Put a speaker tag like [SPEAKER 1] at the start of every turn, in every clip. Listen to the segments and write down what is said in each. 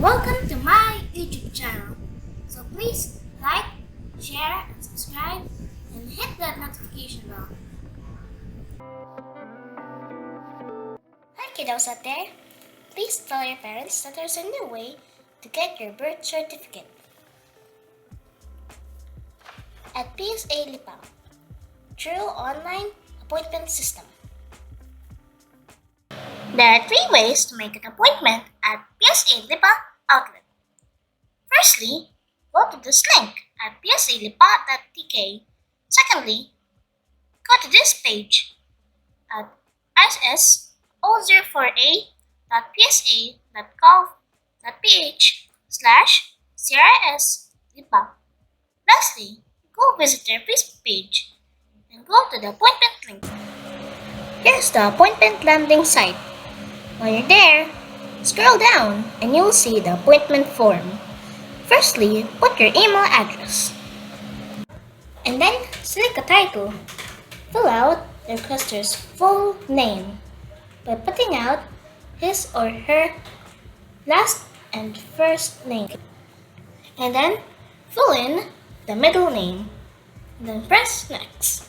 [SPEAKER 1] Welcome to my YouTube channel. So please like, share, and subscribe, and hit that notification bell. Hi kiddos out there. Please tell your parents that there's a new way to get your birth certificate. At PSA Lipa, through online appointment system. There are 3 ways to make an appointment at PSA Lipa outlet. Firstly, go to this link at psalipa.tk. Secondly, go to this page at sso048.psa.gov.ph/CRS-LIPA. Lastly, go visit their Facebook page and go to the appointment link. Here's the appointment landing site. While you're there, scroll down and you'll see the appointment form. Firstly, put your email address. And then select a title. Fill out the requester's full name by putting out his or her last and first name. And then fill in the middle name. And then press next.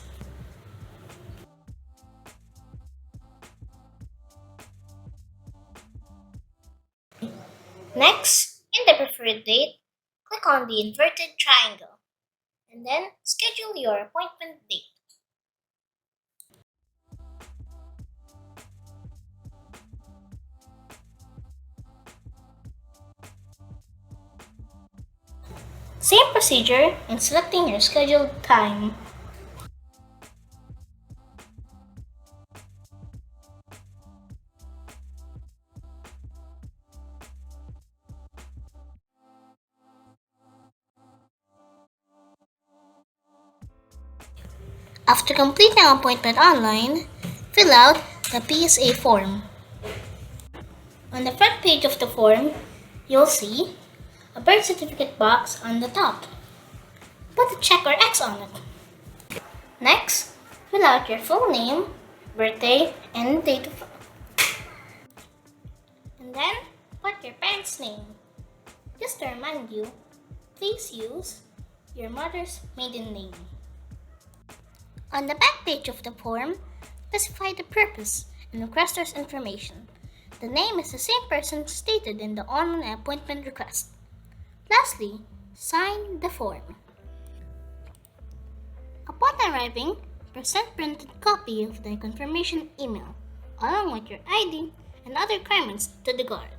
[SPEAKER 1] Next, in the preferred date, click on the inverted triangle and then schedule your appointment date. Same procedure in selecting your scheduled time. After completing an appointment online, fill out the PSA form. On the front page of the form, you'll see a birth certificate box on the top. Put a check or X on it. Next, fill out your full name, birthday, and date of birth. And then, put your parents' name. Just to remind you, please use your mother's maiden name. On the back page of the form, specify the purpose and requester's information. The name is the same person stated in the online appointment request. Lastly, sign the form. Upon arriving, present printed copy of the confirmation email, along with your ID and other requirements to the guard.